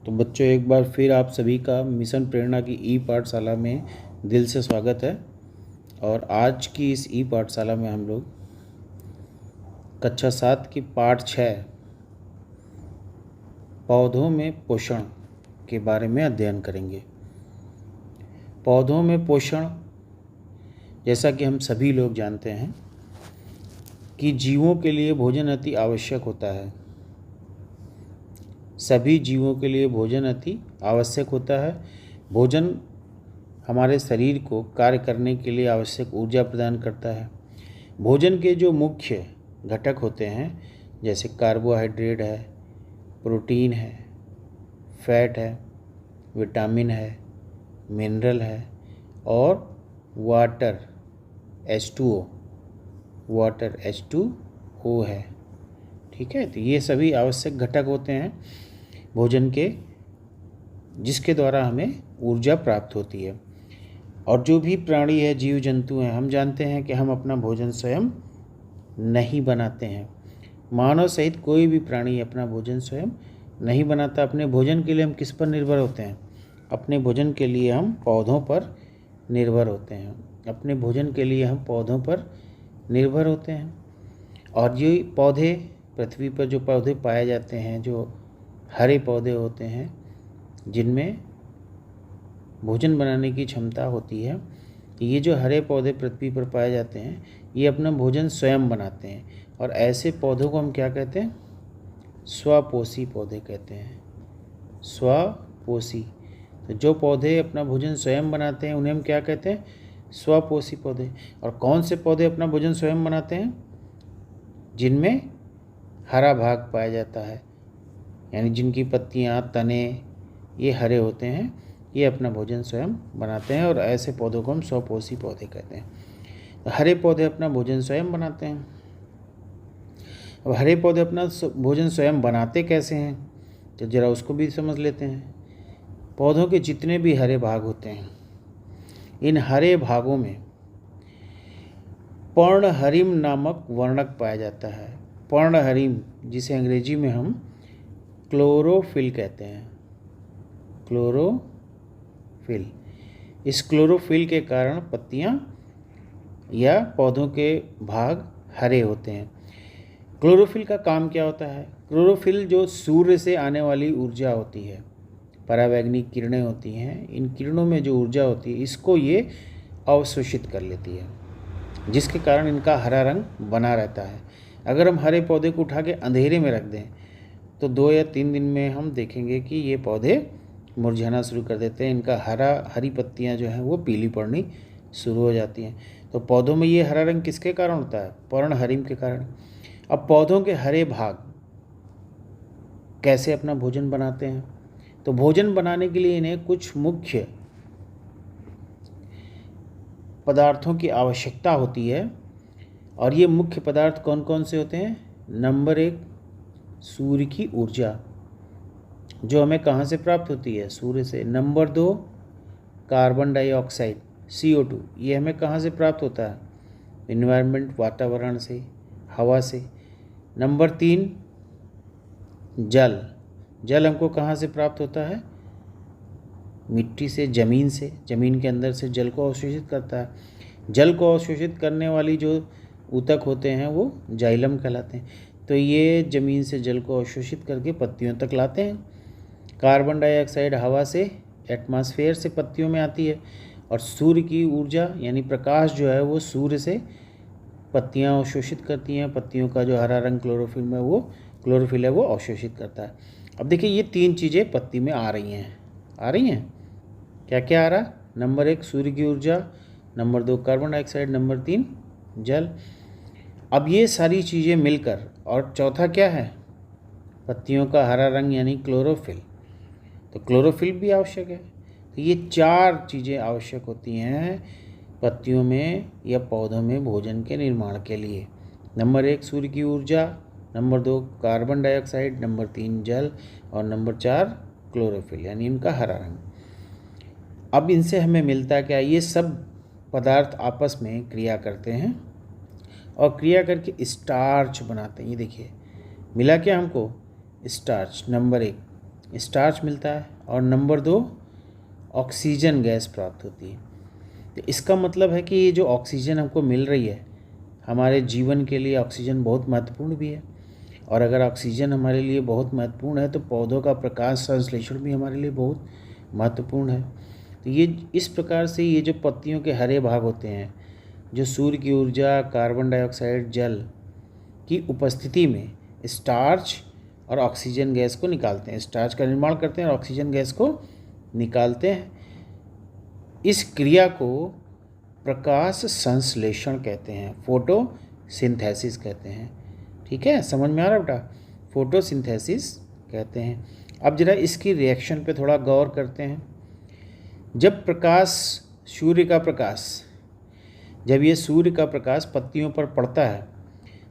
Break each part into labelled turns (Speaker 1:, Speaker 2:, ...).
Speaker 1: तो बच्चों, एक बार फिर आप सभी का मिशन प्रेरणा की ई पाठशाला में दिल से स्वागत है। और आज की इस ई पाठशाला में हम लोग कक्षा 7 की पाठ 6 पौधों में पोषण के बारे में अध्ययन करेंगे। पौधों में पोषण, जैसा कि हम सभी लोग जानते हैं कि जीवों के लिए भोजन अति आवश्यक होता है। सभी जीवों के लिए भोजन अति आवश्यक होता है। भोजन हमारे शरीर को कार्य करने के लिए आवश्यक ऊर्जा प्रदान करता है। भोजन के जो मुख्य घटक होते हैं, जैसे कार्बोहाइड्रेट है, प्रोटीन है, फैट है, विटामिन है, मिनरल है और वाटर H2O है। ठीक है, तो ये सभी आवश्यक घटक होते हैं भोजन के, जिसके द्वारा हमें ऊर्जा प्राप्त होती है। और जो भी प्राणी है, जीव जंतु हैं, हम जानते हैं कि हम अपना भोजन स्वयं नहीं बनाते हैं। मानव सहित कोई भी प्राणी अपना भोजन स्वयं नहीं बनाता। अपने भोजन के लिए हम किस पर निर्भर होते हैं? अपने भोजन के लिए हम पौधों पर निर्भर होते हैं। अपने भोजन के लिए हम पौधों पर निर्भर होते हैं। और ये पौधे, पृथ्वी पर जो पौधे पाए जाते हैं, जो हरे पौधे होते हैं जिनमें भोजन बनाने की क्षमता होती है, ये जो हरे पौधे पृथ्वी पर पाए जाते हैं, ये अपना भोजन स्वयं बनाते हैं। और ऐसे पौधों को हम क्या कहते हैं? स्वपोषी पौधे कहते हैं। स्वपोषी। तो जो पौधे अपना भोजन स्वयं बनाते हैं उन्हें हम क्या कहते हैं? स्वपोषी पौधे। और कौन से पौधे अपना भोजन स्वयं बनाते हैं? जिनमें हरा भाग पाया जाता है, यानी जिनकी पत्तियां, तने ये हरे होते हैं, ये अपना भोजन स्वयं बनाते हैं। और ऐसे पौधों को हम स्वपोषी पौधे कहते हैं। तो हरे पौधे अपना भोजन स्वयं बनाते हैं। अब हरे पौधे अपना भोजन स्वयं बनाते कैसे हैं, तो ज़रा उसको भी समझ लेते हैं। पौधों के जितने भी हरे भाग होते हैं, इन हरे भागों में पर्णहरिम नामक वर्णक पाया जाता है। पर्णहरिम, जिसे अंग्रेजी में हम क्लोरोफिल कहते हैं। क्लोरोफिल। इस क्लोरोफिल के कारण पत्तियां या पौधों के भाग हरे होते हैं। क्लोरोफिल का काम क्या होता है? क्लोरोफिल जो सूर्य से आने वाली ऊर्जा होती है, परावैंगनिक किरणें होती हैं, इन किरणों में जो ऊर्जा होती है, इसको ये अवशोषित कर लेती है, जिसके कारण इनका हरा रंग बना रहता है। अगर हम हरे पौधे को उठा के अंधेरे में रख दें तो 2 या 3 दिन में हम देखेंगे कि ये पौधे मुरझाना शुरू कर देते हैं। इनका हरी पत्तियां जो हैं वो पीली पड़नी शुरू हो जाती हैं। तो पौधों में ये हरा रंग किसके कारण होता है? पर्णहरिम के कारण। अब पौधों के हरे भाग कैसे अपना भोजन बनाते हैं? तो भोजन बनाने के लिए इन्हें कुछ मुख्य पदार्थों की आवश्यकता होती है। और ये मुख्य पदार्थ कौन कौन से होते हैं? नंबर 1, सूर्य की ऊर्जा, जो हमें कहाँ से प्राप्त होती है? सूर्य से। नंबर 2, कार्बन डाइऑक्साइड CO2, ये हमें कहाँ से प्राप्त होता है? इन्वायरमेंट, वातावरण से, हवा से। नंबर 3, जल। जल हमको कहाँ से प्राप्त होता है? मिट्टी से, ज़मीन से। ज़मीन के अंदर से जल को अवशोषित करता है। जल को अवशोषित करने वाली जो ऊतक होते हैं वो जाइलम कहलाते हैं। तो ये ज़मीन से जल को अवशोषित करके पत्तियों तक लाते हैं। कार्बन डाइऑक्साइड हवा से, एटमॉस्फेयर से पत्तियों में आती है। और सूर्य की ऊर्जा यानी प्रकाश जो है वो सूर्य से पत्तियां अवशोषित करती हैं। पत्तियों का जो हरा रंग क्लोरोफिल है वो अवशोषित करता है। अब देखिए, ये 3 चीज़ें पत्ती में आ रही हैं। क्या क्या आ रहा? नंबर 1, सूर्य की ऊर्जा। Number 2, carbon dioxide. नंबर 3, जल। अब ये सारी चीज़ें मिलकर, और चौथा क्या है? पत्तियों का हरा रंग यानी क्लोरोफिल। तो क्लोरोफिल भी आवश्यक है। तो ये 4 चीज़ें आवश्यक होती हैं पत्तियों में या पौधों में भोजन के निर्माण के लिए। नंबर 1, सूर्य की ऊर्जा। Number 2, carbon dioxide. नंबर 3, जल। और नंबर 4, क्लोरोफिल, यानी इनका हरा रंग। अब इनसे हमें मिलता क्या? ये सब पदार्थ आपस में क्रिया करते हैं और क्रिया करके स्टार्च बनाते हैं। ये देखिए, मिला क्या हमको? स्टार्च। नंबर 1, स्टार्च मिलता है और नंबर 2 ऑक्सीजन गैस प्राप्त होती है। तो इसका मतलब है कि ये जो ऑक्सीजन हमको मिल रही है, हमारे जीवन के लिए ऑक्सीजन बहुत महत्वपूर्ण भी है। और अगर ऑक्सीजन हमारे लिए बहुत महत्वपूर्ण है तो पौधों का प्रकाश संश्लेषण भी हमारे लिए बहुत महत्वपूर्ण है। तो ये इस प्रकार से ये जो पत्तियों के हरे भाग होते हैं, जो सूर्य की ऊर्जा, कार्बन डाइऑक्साइड, जल की उपस्थिति में स्टार्च और ऑक्सीजन गैस को निकालते हैं, स्टार्च का निर्माण करते हैं और ऑक्सीजन गैस को निकालते हैं। इस क्रिया को प्रकाश संश्लेषण कहते हैं, फोटोसिंथेसिस कहते हैं। ठीक है, समझ में आ रहा बेटा? फोटोसिंथेसिस कहते हैं। अब जरा इसकी रिएक्शन पे थोड़ा गौर करते हैं। जब प्रकाश, सूर्य का प्रकाश, जब ये सूर्य का प्रकाश पत्तियों पर पड़ता है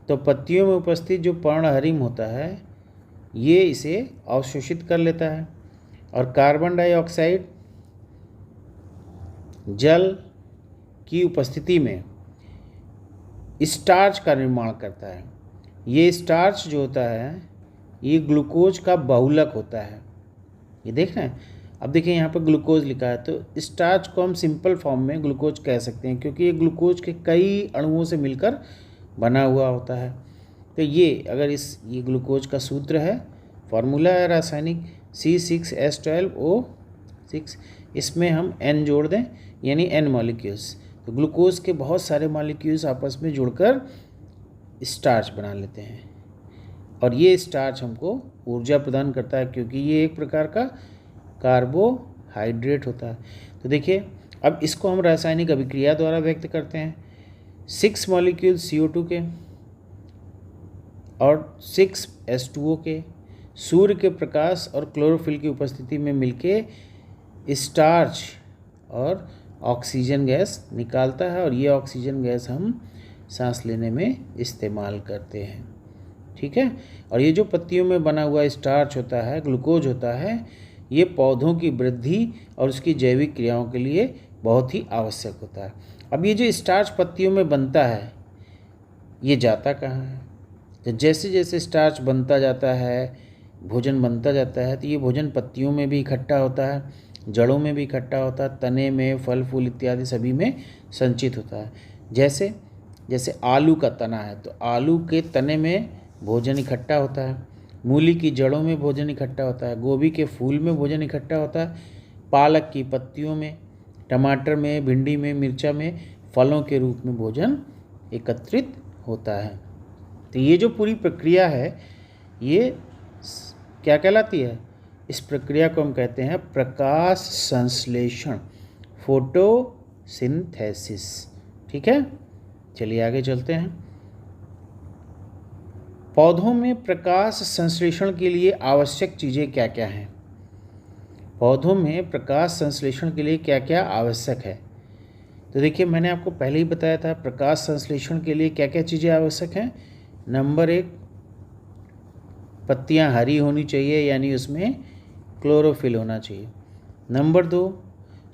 Speaker 1: तो पत्तियों में उपस्थित जो पर्णहरिम होता है ये इसे अवशोषित कर लेता है और कार्बन डाइऑक्साइड, जल की उपस्थिति में स्टार्च का निर्माण करता है। ये स्टार्च जो होता है ये ग्लूकोज का बहुलक होता है। ये देख रहे हैं? अब देखिए यहाँ पर ग्लूकोज लिखा है, तो स्टार्च को हम सिंपल फॉर्म में ग्लूकोज कह सकते हैं क्योंकि ये ग्लूकोज के कई अणुओं से मिलकर बना हुआ होता है। तो ये अगर ये ग्लूकोज का सूत्र है, फार्मूला है रासायनिक C6H12O6, इसमें हम N जोड़ दें यानी N मॉलिक्यूल्स। तो ग्लूकोज के बहुत सारे मॉलिक्यूल्स आपस में जुड़कर स्टार्च बना लेते हैं और ये स्टार्च हमको ऊर्जा प्रदान करता है क्योंकि ये एक प्रकार का कार्बोहाइड्रेट होता है। तो देखिए अब इसको हम रासायनिक अभिक्रिया द्वारा व्यक्त करते हैं। 6 मॉलिक्यूल CO2 के और 6 H2O के सूर्य के प्रकाश और क्लोरोफिल की उपस्थिति में मिलके स्टार्च और ऑक्सीजन गैस निकालता है और ये ऑक्सीजन गैस हम सांस लेने में इस्तेमाल करते हैं। ठीक है, और ये जो पत्तियों में बना हुआ स्टार्च होता है, ग्लूकोज होता है, ये पौधों की वृद्धि और उसकी जैविक क्रियाओं के लिए बहुत ही आवश्यक होता है। अब ये जो स्टार्च पत्तियों में बनता है ये जाता कहाँ है? तो जैसे जैसे स्टार्च बनता जाता है, भोजन बनता जाता है, तो ये भोजन पत्तियों में भी इकट्ठा होता है, जड़ों में भी इकट्ठा होता है, तने में, फल फूल इत्यादि सभी में संचित होता है। जैसे जैसे आलू का तना है तो आलू के तने में भोजन इकट्ठा होता है, मूली की जड़ों में भोजन इकट्ठा होता है, गोभी के फूल में भोजन इकट्ठा होता है, पालक की पत्तियों में, टमाटर में, भिंडी में, मिर्चा में फलों के रूप में भोजन एकत्रित होता है। तो ये जो पूरी प्रक्रिया है ये क्या कहलाती है? इस प्रक्रिया को हम कहते हैं प्रकाश संश्लेषण, फोटोसिंथेसिस। ठीक है, चलिए आगे चलते हैं। पौधों में प्रकाश संश्लेषण के लिए आवश्यक चीज़ें क्या क्या हैं? पौधों में प्रकाश संश्लेषण के लिए क्या क्या आवश्यक है? तो देखिए मैंने आपको पहले ही बताया था प्रकाश संश्लेषण के लिए क्या क्या चीज़ें आवश्यक हैं। नंबर 1, पत्तियां हरी होनी चाहिए यानी उसमें क्लोरोफिल होना चाहिए। नंबर 2,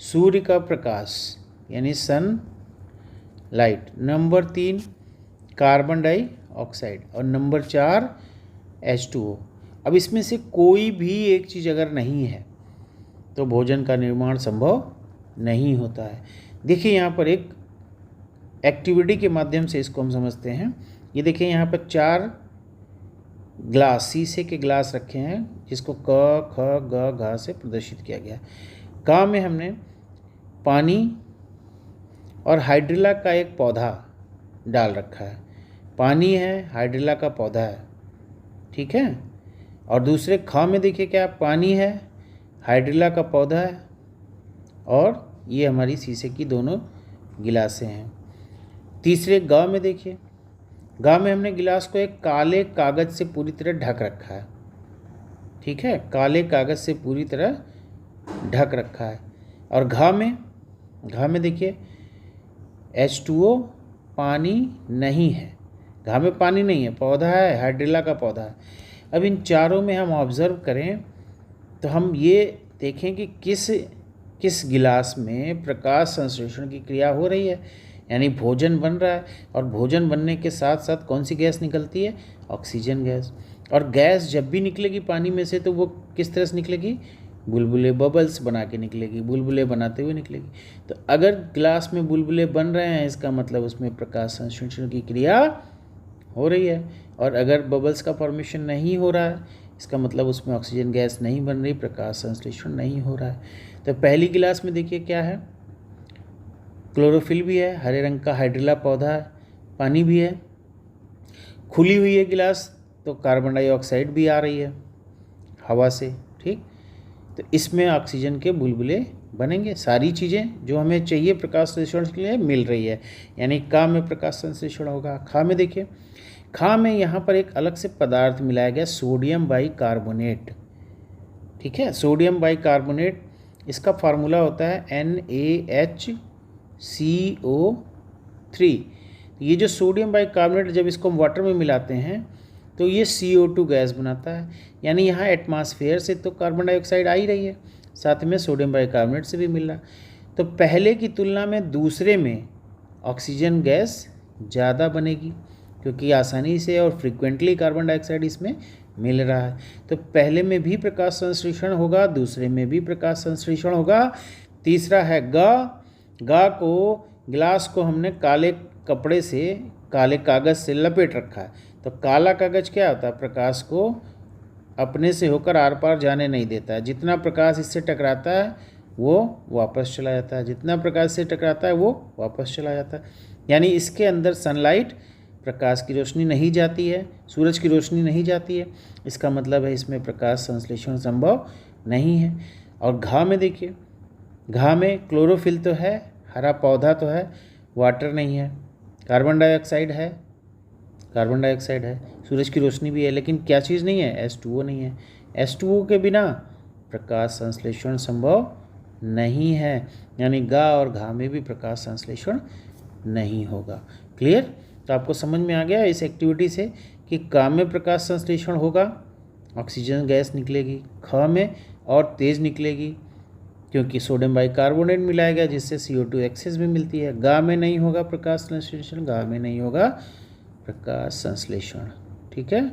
Speaker 1: सूर्य का प्रकाश यानी sunlight. Number 3, carbon dioxide. और नंबर 4, H2O। अब इसमें से कोई भी एक चीज़ अगर नहीं है तो भोजन का निर्माण संभव नहीं होता है। देखिए यहाँ पर एक एक्टिविटी के माध्यम से इसको हम समझते हैं। ये देखिए यहाँ पर 4 ग्लास, शीशे के ग्लास रखे हैं जिसको क, ख, ग, घ से प्रदर्शित किया गया है। क में हमने पानी और हाइड्रिला का एक पौधा डाल रखा है। पानी है, हाइड्रिला का पौधा है, ठीक है। और दूसरे ख में देखिए क्या, पानी है, हाइड्रिला का पौधा है और ये हमारी शीशे की दोनों गिलासें हैं। तीसरे ग में देखिए, ग में हमने गिलास को एक काले कागज़ से पूरी तरह ढक रखा है, ठीक है, काले कागज़ से पूरी तरह ढक रखा है। और घ में देखिए H2O, पानी नहीं है, घ में पानी नहीं है, पौधा है, हाइड्रिला का पौधा है। अब इन चारों में हम ऑब्ज़र्व करें तो हम ये देखें कि किस गिलास में प्रकाश संश्लेषण की क्रिया हो रही है, यानी भोजन बन रहा है। और भोजन बनने के साथ साथ कौन सी गैस निकलती है, ऑक्सीजन गैस। और गैस जब भी निकलेगी पानी में से तो वो किस तरह से निकलेगी, बुलबुले बबल्स बना के निकलेगी, बुलबुले बनाते हुए निकलेगी। तो अगर ग्लास में बुलबुले बन रहे हैं इसका मतलब उसमें प्रकाश संश्लेषण की क्रिया हो रही है, और अगर बबल्स का फॉर्मेशन नहीं हो रहा है इसका मतलब उसमें ऑक्सीजन गैस नहीं बन रही, प्रकाश संश्लेषण नहीं हो रहा है। तो पहली गिलास में देखिए क्या है, क्लोरोफिल भी है, हरे रंग का हाइड्रिला पौधा है, पानी भी है, खुली हुई है गिलास तो कार्बन डाइऑक्साइड भी आ रही है हवा से, ठीक। तो इसमें ऑक्सीजन के बुलबुले बनेंगे, सारी चीज़ें जो हमें चाहिए प्रकाश संश्लेषण के लिए मिल रही है, यानी का में प्रकाश संश्लेषण होगा। खा में देखिए, खा में यहाँ पर एक अलग से पदार्थ मिलाया गया, सोडियम बाइकार्बोनेट, ठीक है। सोडियम बाइकार्बोनेट, इसका फार्मूला होता है NaHCO3। ये जो सोडियम बाइकार्बोनेट जब इसको हम वाटर में मिलाते हैं तो ये CO2 गैस बनाता है, यानी यहाँ एटमॉस्फेयर से तो कार्बन डाइऑक्साइड आ ही रही है, साथ में सोडियम बाइकार्बोनेट से भी मिल रहा। तो पहले की तुलना में दूसरे में ऑक्सीजन गैस ज़्यादा बनेगी क्योंकि आसानी से और फ्रीक्वेंटली कार्बन डाइऑक्साइड इसमें मिल रहा है। तो पहले में भी प्रकाश संश्लेषण होगा, दूसरे में भी प्रकाश संश्लेषण होगा। तीसरा है गा को, गिलास को हमने काले कपड़े से, काले कागज़ से लपेट रखा है। तो काला कागज़ क्या होता है, प्रकाश को अपने से होकर आर पार जाने नहीं देता है, जितना प्रकाश इससे टकराता है वो वापस चला जाता है, जितना प्रकाश से टकराता है वो वापस चला जाता है, यानी इसके अंदर सनलाइट, प्रकाश की रोशनी नहीं जाती है, सूरज की रोशनी नहीं जाती है, इसका मतलब है इसमें प्रकाश संश्लेषण संभव नहीं है। और घा में देखिए, घा में क्लोरोफिल तो है, हरा पौधा तो है, वाटर नहीं है, कार्बन डाइऑक्साइड है, कार्बन डाइऑक्साइड है, सूरज की रोशनी भी है, लेकिन क्या चीज़ नहीं है, H2O नहीं है। H2O के बिना प्रकाश संश्लेषण संभव नहीं है, यानी गा और घा में भी प्रकाश संश्लेषण नहीं होगा। क्लियर? तो आपको समझ में आ गया इस एक्टिविटी से कि का में प्रकाश संश्लेषण होगा, ऑक्सीजन गैस निकलेगी, ख में और तेज़ निकलेगी क्योंकि सोडियम बाइकार्बोनेट मिलाया गया जिससे CO2 एक्सेस भी मिलती है। गा में नहीं होगा प्रकाश संश्लेषण, गा में नहीं होगा प्रकाश संश्लेषण, ठीक है।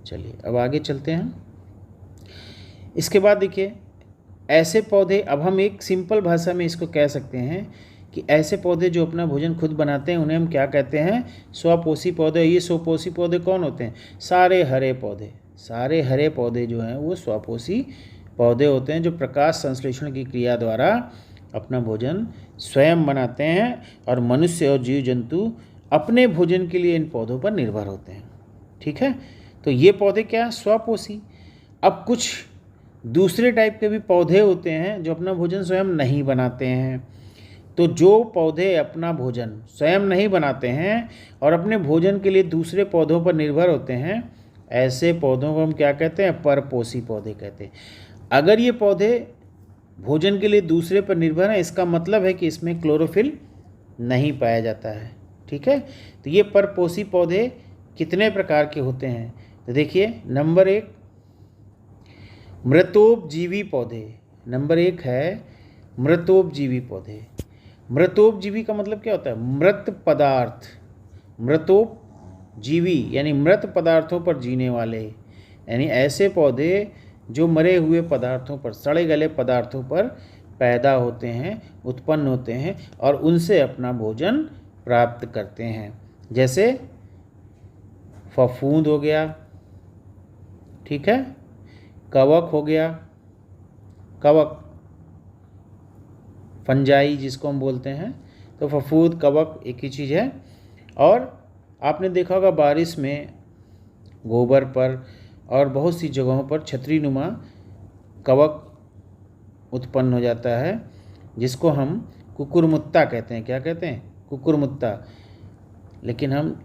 Speaker 1: चलिए अब आगे चलते हैं। इसके बाद देखिए, ऐसे पौधे, अब हम एक सिंपल भाषा में इसको कह सकते हैं कि ऐसे पौधे जो अपना भोजन खुद बनाते हैं उन्हें हम क्या कहते हैं, स्वपोषी पौधे। ये स्वपोषी पौधे कौन होते हैं, सारे हरे पौधे, सारे हरे पौधे जो हैं वो स्वपोषी पौधे होते हैं जो प्रकाश संश्लेषण की क्रिया द्वारा अपना भोजन स्वयं बनाते हैं, और मनुष्य और जीव जंतु अपने भोजन के लिए इन पौधों पर निर्भर होते हैं, ठीक है। तो ये पौधे क्या हैं, स्वपोषी। अब कुछ दूसरे टाइप के भी पौधे होते हैं जो अपना भोजन स्वयं नहीं बनाते हैं। तो जो पौधे अपना भोजन स्वयं नहीं बनाते हैं और अपने भोजन के लिए दूसरे पौधों पर निर्भर होते हैं, ऐसे पौधों को हम क्या कहते हैं, परपोषी पौधे कहते हैं। अगर ये पौधे भोजन के लिए दूसरे पर निर्भर हैं इसका मतलब है कि इसमें क्लोरोफिल नहीं पाया जाता है, ठीक है। तो ये परपोषी पौधे कितने प्रकार के होते हैं, तो देखिए, नंबर 1 मृतोपजीवी पौधे, नंबर 1 है मृतोपजीवी पौधे। मृतोपजीवी का मतलब क्या होता है, मृत पदार्थ, मृतोपजीवी यानी मृत पदार्थों पर जीने वाले, यानी ऐसे पौधे जो मरे हुए पदार्थों पर, सड़े गले पदार्थों पर पैदा होते हैं, उत्पन्न होते हैं और उनसे अपना भोजन प्राप्त करते हैं। जैसे फफूंद हो गया, ठीक है, कवक हो गया, कवक फंजाई जिसको हम बोलते हैं, तो फफूंद कवक एक ही चीज़ है। और आपने देखा होगा बारिश में गोबर पर और बहुत सी जगहों पर छतरी नुमा कवक उत्पन्न हो जाता है जिसको हम कुकुरमुत्ता कहते हैं। क्या कहते हैं, कुकुरमुत्ता, लेकिन हम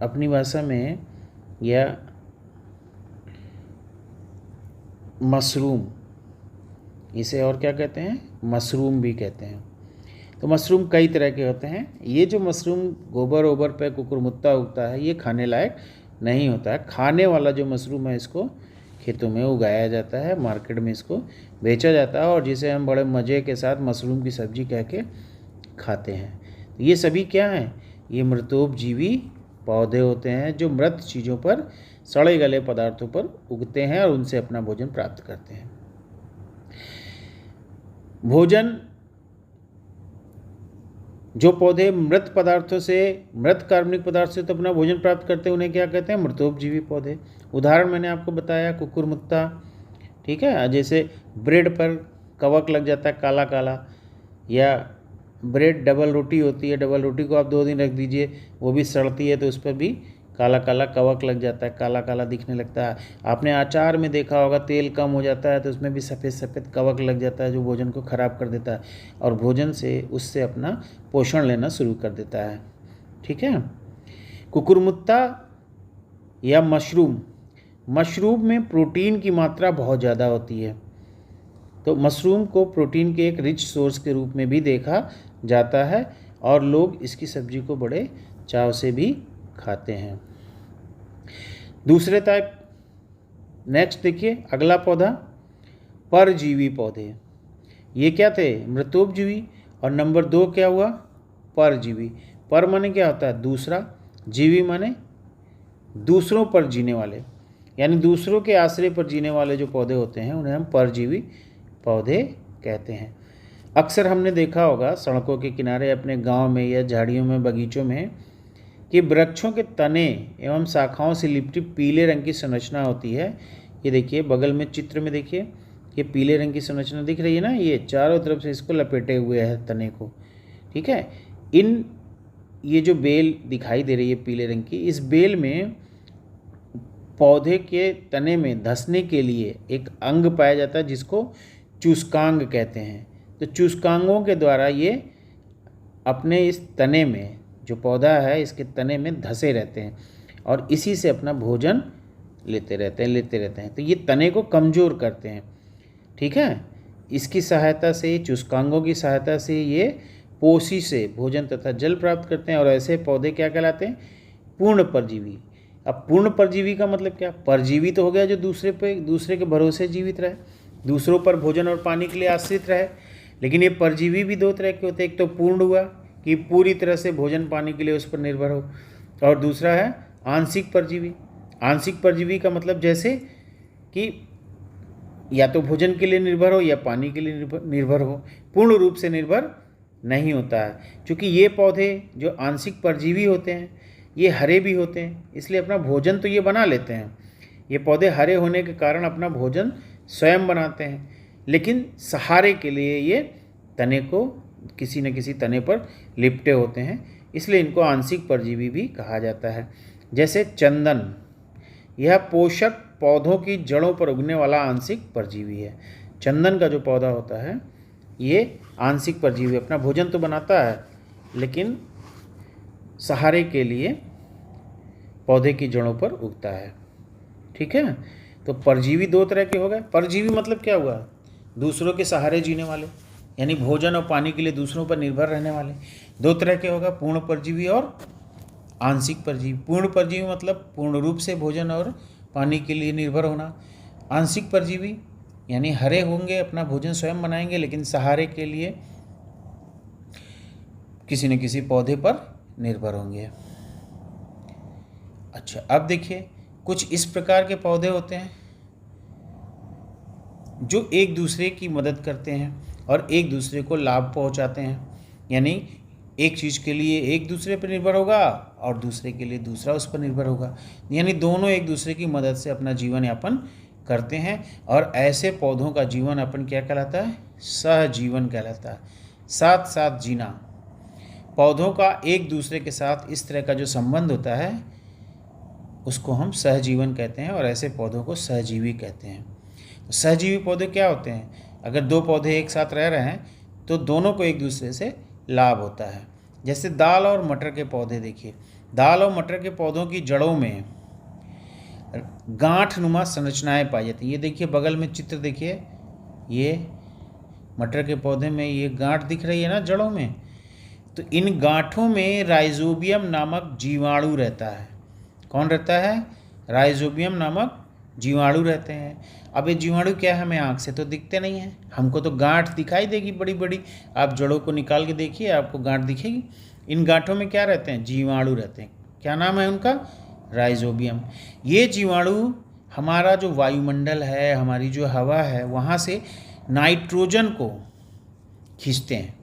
Speaker 1: अपनी भाषा में या मशरूम, इसे और क्या कहते हैं, मशरूम भी कहते हैं। तो मशरूम कई तरह के होते हैं। ये जो मशरूम गोबर ओबर पे कुकुरमुत्ता उगता है ये खाने लायक नहीं होता है। खाने वाला जो मशरूम है इसको खेतों में उगाया जाता है, मार्केट में इसको बेचा जाता है और जिसे हम बड़े मज़े के साथ मशरूम की सब्जी कह के खाते हैं। ये सभी क्या हैं, ये मृतोपजीवी पौधे होते हैं जो मृत चीज़ों पर, सड़े गले पदार्थों पर उगते हैं और उनसे अपना भोजन प्राप्त करते हैं। भोजन, जो पौधे मृत पदार्थों से, मृत कार्बनिक पदार्थ से तो अपना भोजन प्राप्त करते हैं, उन्हें क्या कहते हैं? मृतोपजीवी पौधे। उदाहरण मैंने आपको बताया, कुकुरमुत्ता, ठीक है, जैसे ब्रेड पर कवक लग जाता है काला काला, या ब्रेड डबल रोटी होती है, डबल रोटी को आप 2 दिन रख दीजिए, वो भी सड़ती है तो उस पर भी काला काला कवक लग जाता है, काला काला दिखने लगता है। आपने अचार में देखा होगा, तेल कम हो जाता है तो उसमें भी सफ़ेद सफ़ेद कवक लग जाता है, जो भोजन को ख़राब कर देता है और भोजन से उससे अपना पोषण लेना शुरू कर देता है। ठीक है। कुकुरमुत्ता या मशरूम, मशरूम में प्रोटीन की मात्रा बहुत ज़्यादा होती है, तो मशरूम को प्रोटीन के एक रिच सोर्स के रूप में भी देखा जाता है और लोग इसकी सब्जी को बड़े चाव से भी खाते हैं। दूसरे टाइप, नेक्स्ट देखिए, अगला पौधा परजीवी पौधे। ये क्या थे? मृतोपजीवी। और नंबर 2 क्या हुआ? परजीवी। पर माने क्या होता है? दूसरा, जीवी माने दूसरों पर जीने वाले, यानी दूसरों के आश्रय पर जीने वाले जो पौधे होते हैं उन्हें हम परजीवी पौधे कहते हैं। अक्सर हमने देखा होगा सड़कों के किनारे, अपने गांव में या झाड़ियों में, बगीचों में, कि वृक्षों के तने एवं शाखाओं से लिपटी पीले रंग की संरचना होती है। ये देखिए बगल में चित्र में देखिए, ये पीले रंग की संरचना दिख रही है ना, ये चारों तरफ से इसको लपेटे हुए है तने को। ठीक है। ये जो बेल दिखाई दे रही है पीले रंग की, इस बेल में पौधे के तने में धंसने के लिए एक अंग पाया जाता है जिसको चूस्कांग कहते हैं। तो चूस्कांगों के द्वारा ये अपने इस तने में, जो पौधा है इसके तने में धंसे रहते हैं और इसी से अपना भोजन लेते रहते हैं। तो ये तने को कमज़ोर करते हैं। ठीक है। इसकी सहायता से, चूस्कांगों की सहायता से ये पोषी से भोजन तथा जल प्राप्त करते हैं और ऐसे पौधे क्या कहलाते हैं? पूर्ण परजीवी। अब पूर्ण परजीवी का मतलब क्या? परजीवी तो हो गया जो दूसरे के भरोसे जीवित रहे, दूसरों पर भोजन और पानी के लिए आश्रित रहे। लेकिन ये परजीवी भी 2 तरह के होते हैं। एक तो पूर्ण हुआ कि पूरी तरह से भोजन पानी के लिए उस पर निर्भर हो, और दूसरा है आंशिक परजीवी। आंशिक परजीवी का मतलब जैसे कि या तो भोजन के लिए निर्भर हो या पानी के लिए निर्भर हो, पूर्ण रूप से निर्भर नहीं होता है। क्योंकि ये पौधे जो आंशिक परजीवी होते हैं ये हरे भी होते हैं, इसलिए अपना भोजन तो ये बना लेते हैं। ये पौधे हरे होने के कारण अपना भोजन स्वयं बनाते हैं, लेकिन सहारे के लिए ये तने को, किसी न किसी तने पर लिपटे होते हैं, इसलिए इनको आंशिक परजीवी भी कहा जाता है। जैसे चंदन, यह पोषक पौधों की जड़ों पर उगने वाला आंशिक परजीवी है। चंदन का जो पौधा होता है ये आंशिक परजीवी, अपना भोजन तो बनाता है लेकिन सहारे के लिए पौधे की जड़ों पर उगता है। ठीक है। तो परजीवी 2 तरह के हो गए। परजीवी मतलब क्या हुआ? दूसरों के सहारे जीने वाले, यानी भोजन और पानी के लिए दूसरों पर निर्भर रहने वाले। 2 तरह के होगा, पूर्ण परजीवी और आंशिक परजीवी। पूर्ण परजीवी मतलब पूर्ण रूप से भोजन और पानी के लिए निर्भर होना। आंशिक परजीवी यानी हरे होंगे, अपना भोजन स्वयं बनाएंगे, लेकिन सहारे के लिए किसी न किसी पौधे पर निर्भर होंगे। अच्छा, अब देखिए कुछ इस प्रकार के पौधे होते हैं जो एक दूसरे की मदद करते हैं और एक दूसरे को लाभ पहुंचाते हैं। यानी एक चीज़ के लिए एक दूसरे पर निर्भर होगा और दूसरे के लिए दूसरा उस पर निर्भर होगा, यानी दोनों एक दूसरे की मदद से अपना जीवन यापन करते हैं। और ऐसे पौधों का जीवन यापन क्या कहलाता है? सहजीवन कहलाता है, साथ साथ जीना। पौधों का एक दूसरे के साथ इस तरह का जो संबंध होता है उसको हम सहजीवन कहते हैं और ऐसे पौधों को सहजीवी कहते हैं। सहजीवी पौधे क्या होते हैं? अगर 2 पौधे एक साथ रह रहे हैं तो दोनों को एक दूसरे से लाभ होता है। जैसे दाल और मटर के पौधे देखिए, दाल और मटर के पौधों की जड़ों में गांठ नुमा संरचनाएं पाई जाती हैं। ये देखिए बगल में चित्र देखिए, ये मटर के पौधे में ये गांठ दिख रही है ना जड़ों में, तो इन गांठों में राइजोबियम नामक जीवाणु रहता है। कौन रहता है? राइजोबियम नामक जीवाणु रहते हैं। अब ये जीवाणु क्या है? हमें आँख से तो दिखते नहीं हैं, हमको तो गांठ दिखाई देगी बड़ी बड़ी। आप जड़ों को निकाल के देखिए, आपको गांठ दिखेगी। इन गांठों में क्या रहते हैं? जीवाणु रहते हैं। क्या नाम है उनका? राइजोबियम। ये जीवाणु हमारा जो वायुमंडल है, हमारी जो हवा है, वहाँ से नाइट्रोजन को खींचते हैं।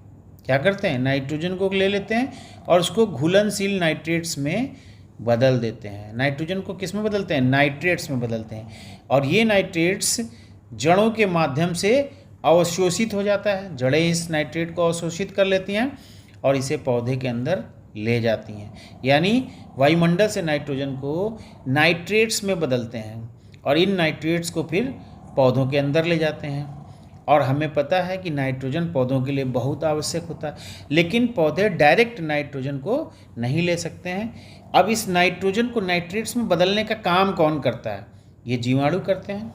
Speaker 1: क्या करते हैं? नाइट्रोजन को ले लेते हैं और उसको घुलनशील नाइट्रेट्स में बदल देते हैं। नाइट्रोजन को किस में बदलते हैं? नाइट्रेट्स में बदलते हैं। और ये नाइट्रेट्स जड़ों के माध्यम से अवशोषित हो जाता है। जड़ें इस नाइट्रेट को अवशोषित कर लेती हैं और इसे पौधे के अंदर ले जाती हैं। यानी वायुमंडल से नाइट्रोजन को नाइट्रेट्स में बदलते हैं और इन नाइट्रेट्स को फिर पौधों के अंदर ले जाते हैं। और हमें पता है कि नाइट्रोजन पौधों के लिए बहुत आवश्यक होता है, लेकिन पौधे डायरेक्ट नाइट्रोजन को नहीं ले सकते हैं। अब इस नाइट्रोजन को नाइट्रेट्स में बदलने का काम कौन करता है? ये जीवाणु करते हैं।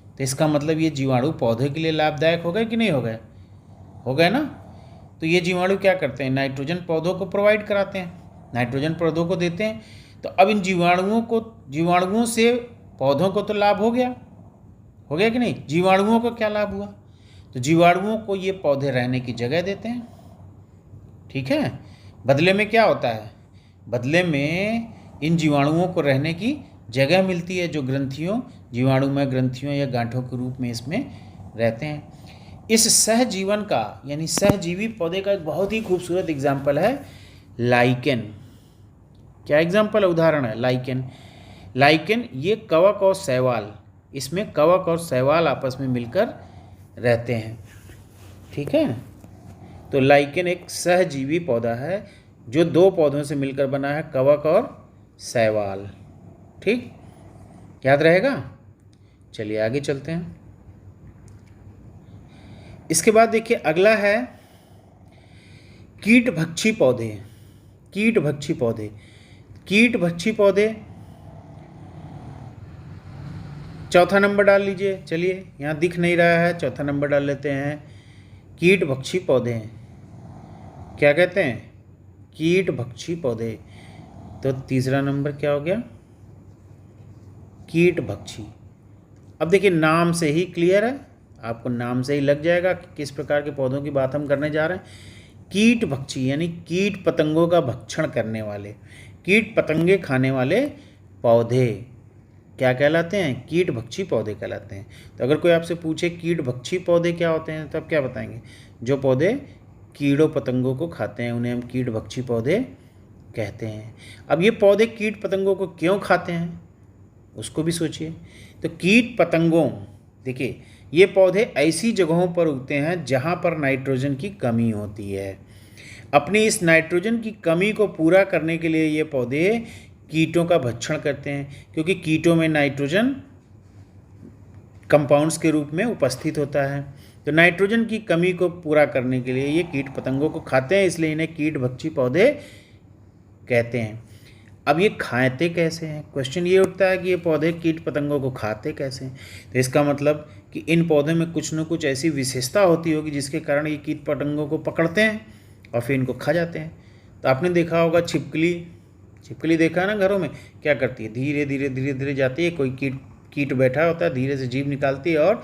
Speaker 1: तो इसका मतलब ये जीवाणु पौधे के लिए लाभदायक हो गए कि नहीं हो गए? हो गए ना। तो ये जीवाणु क्या करते हैं? नाइट्रोजन पौधों को प्रोवाइड कराते हैं, नाइट्रोजन पौधों को देते हैं। तो अब इन जीवाणुओं से पौधों को तो लाभ हो गया कि नहीं? जीवाणुओं को क्या लाभ हुआ? तो जीवाणुओं को ये पौधे रहने की जगह देते हैं। ठीक है। बदले में क्या होता है? बदले में इन जीवाणुओं को रहने की जगह मिलती है, जो ग्रंथियों, जीवाणुमय ग्रंथियों या गांठों के रूप में इसमें रहते हैं। इस सहजीवन का यानी सहजीवी पौधे का एक बहुत ही खूबसूरत एग्जाम्पल है लाइकेन। क्या एग्जाम्पल है, उदाहरण है लाइकेन। लाइकेन ये कवक और शैवाल, इसमें कवक और शैवाल आपस में मिलकर रहते हैं। ठीक है। तो लाइकेन एक सहजीवी पौधा है जो दो पौधों से मिलकर बना है, कवक और शैवाल। ठीक, याद रहेगा। चलिए आगे चलते हैं। इसके बाद देखिए अगला है कीटभक्षी पौधे। कीटभक्षी पौधे, कीटभक्षी पौधे चौथा नंबर डाल लीजिए। चलिए, यहाँ दिख नहीं रहा है, चौथा नंबर डाल लेते हैं। कीटभक्षी पौधे क्या कहते हैं? कीटभक्षी पौधे। तो तीसरा नंबर क्या हो गया? कीटभक्षी। अब देखिए नाम से ही क्लियर है, आपको नाम से ही लग जाएगा कि किस प्रकार के पौधों की बात हम करने जा रहे हैं। कीटभक्षी यानी कीट पतंगों का भक्षण करने वाले, कीट पतंगे खाने वाले पौधे क्या कहलाते हैं? कीटभक्षी पौधे कहलाते हैं। तो अगर कोई आपसे पूछे कीटभक्षी पौधे क्या होते हैं, तो आप क्या बताएंगे? जो पौधे कीड़ों पतंगों को खाते हैं उन्हें हम कीटभक्षी पौधे कहते हैं। अब ये पौधे कीट पतंगों को क्यों खाते हैं, उसको भी सोचिए। तो कीट पतंगों, देखिए ये पौधे ऐसी जगहों पर उगते हैं जहाँ पर नाइट्रोजन की कमी होती है। अपनी इस नाइट्रोजन की कमी को पूरा करने के लिए ये पौधे कीटों का भक्षण करते हैं, क्योंकि कीटों में नाइट्रोजन कंपाउंड्स के रूप में उपस्थित होता है। तो नाइट्रोजन की कमी को पूरा करने के लिए ये कीट पतंगों को खाते हैं, इसलिए इन्हें कीटभक्षी पौधे कहते हैं। अब ये खाते कैसे हैं? क्वेश्चन ये उठता है कि ये पौधे कीट पतंगों को खाते कैसे हैं? तो इसका मतलब कि इन पौधों में कुछ न कुछ ऐसी विशेषता होती होगी जिसके कारण ये कीट पतंगों को पकड़ते हैं और फिर इनको खा जाते हैं। तो आपने देखा होगा छिपकली देखा है ना घरों में, क्या करती है? धीरे धीरे जाती है, कोई कीट बैठा होता है, धीरे से जीभ निकालती है और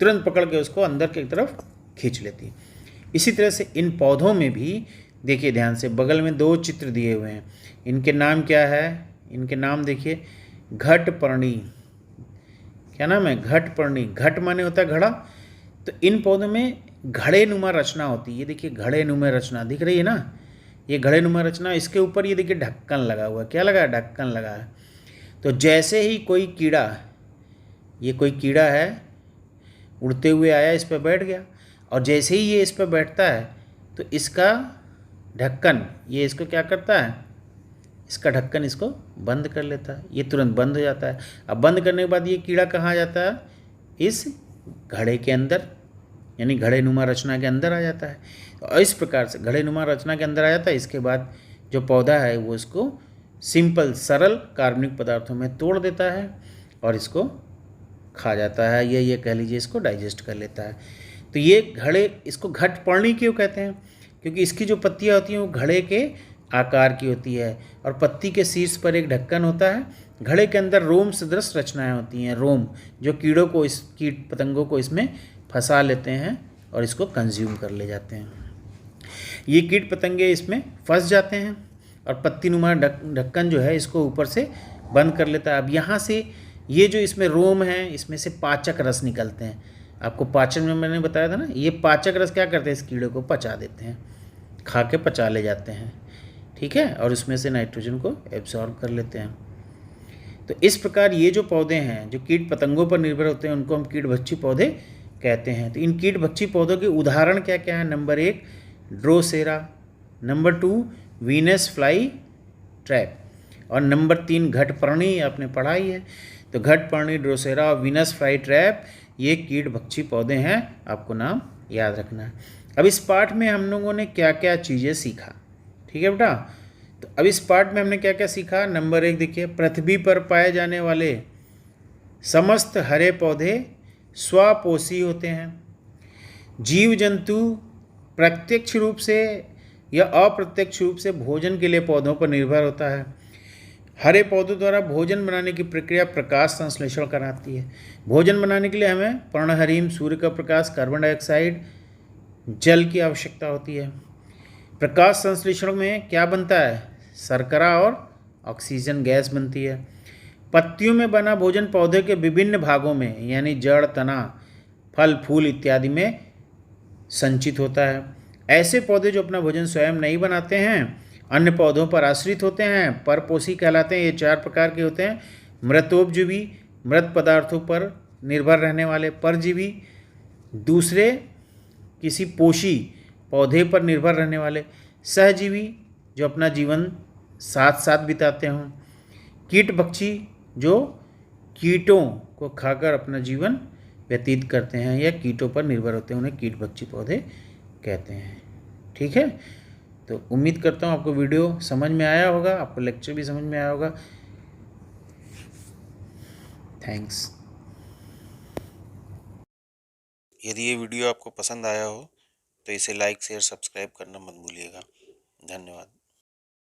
Speaker 1: तुरंत पकड़ के उसको अंदर की तरफ खींच लेती है। इसी तरह से इन पौधों में भी देखिए ध्यान से, बगल में दो चित्र दिए हुए हैं। इनके नाम क्या है? इनके नाम देखिए, घटपर्णी। क्या नाम है? घटपर्णी। घट माने होता है घड़ा। तो इन पौधों में घड़े नुमा रचना होती है। ये देखिए घड़े नुमा रचना दिख रही है ना, ये घड़े नुमा रचना। इसके ऊपर ये देखिए ढक्कन लगा हुआ है। क्या लगा है? ढक्कन लगा है। तो जैसे ही कोई कीड़ा, ये कोई कीड़ा है, उड़ते हुए आया, इस पर बैठ गया, और जैसे ही ये इस पर बैठता है तो इसका ढक्कन, ये इसको क्या करता है? इसका ढक्कन इसको बंद कर लेता है। ये तुरंत बंद हो जाता है। अब बंद करने के बाद ये कीड़ा कहाँ जाता है? इस घड़े के अंदर, यानी घड़े नुमा रचना के अंदर आ जाता है। और इस प्रकार से घड़े नुमा रचना के अंदर आ जाता है। इसके बाद जो पौधा है वो इसको सिंपल सरल कार्बनिक पदार्थों में तोड़ देता है और इसको खा जाता है, ये कह लीजिए इसको डाइजेस्ट कर लेता है। तो ये घड़े, इसको घटपर्णी क्यों कहते हैं? क्योंकि इसकी जो पत्तियाँ होती हैं वो घड़े के आकार की होती है और पत्ती के शीर्ष पर एक ढक्कन होता है। घड़े के अंदर रोम सदृश रचनाएं होती हैं, रोम, जो कीड़ों को, इस कीट पतंगों को इसमें फंसा लेते हैं और इसको कंज्यूम कर ले जाते हैं। ये कीट पतंगे इसमें फंस जाते हैं और पत्तीनुमा ढक्कन जो है इसको ऊपर से बंद कर लेता है। अब यहाँ से ये जो इसमें रोम है, इसमें से पाचक रस निकलते हैं। आपको पाचन में मैंने बताया था ना, ये पाचक रस क्या करते हैं, इस कीड़े को पचा देते हैं, खा के पचा ले जाते हैं, ठीक है, और उसमें से नाइट्रोजन को एब्जॉर्ब कर लेते हैं। तो इस प्रकार ये जो पौधे हैं जो कीट पतंगों पर निर्भर होते हैं उनको हम कीटभक्षी पौधे कहते हैं। तो इन कीटभक्षी पौधों के उदाहरण क्या क्या हैं? Number 1 Drosera, number 2 Venus fly trap, और नंबर 3 घटपर्णी, आपने पढ़ा ही है। तो घटपर्णी, ड्रोसेरा और वीनस फ्लाई ट्रैप ये कीटभक्षी पौधे हैं, आपको नाम याद रखना है। अब इस पाठ में हम लोगों ने क्या क्या चीज़ें सीखा, ठीक है बेटा। तो अब इस पाठ में हमने क्या क्या सीखा? नंबर 1 देखिए, पृथ्वी पर पाए जाने वाले समस्त हरे पौधे स्वपोषी होते हैं। जीव जंतु प्रत्यक्ष रूप से या अप्रत्यक्ष रूप से भोजन के लिए पौधों पर निर्भर होता है। हरे पौधों द्वारा भोजन बनाने की प्रक्रिया प्रकाश संश्लेषण कराती है। भोजन बनाने के लिए हमें पर्णहरिम, सूर्य का प्रकाश, कार्बन डाइऑक्साइड, जल की आवश्यकता होती है। प्रकाश संश्लेषण में क्या बनता है? शर्करा और ऑक्सीजन गैस बनती है। पत्तियों में बना भोजन पौधे के विभिन्न भागों में यानी जड़, तना, फल, फूल इत्यादि में संचित होता है। ऐसे पौधे जो अपना भोजन स्वयं नहीं बनाते हैं, अन्य पौधों पर आश्रित होते हैं, परपोषी कहलाते हैं। ये 4 प्रकार के होते हैं: मृतोपजीवी, मृत पदार्थों पर निर्भर रहने वाले; परजीवी, दूसरे किसी पोषी पौधे पर निर्भर रहने वाले; सहजीवी, जो अपना जीवन साथ साथ बिताते हों; कीटभक्षी, जो कीटों को खाकर अपना जीवन व्यतीत करते हैं या कीटों पर निर्भर होते हैं, उन्हें कीटभक्षी पौधे कहते हैं, ठीक है। तो उम्मीद करता हूँ आपको वीडियो समझ में आया होगा, आपको लेक्चर भी समझ में आया होगा। थैंक्स।
Speaker 2: यदि ये वीडियो आपको पसंद आया हो तो इसे लाइक, शेयर, सब्सक्राइब करना मत भूलिएगा। धन्यवाद।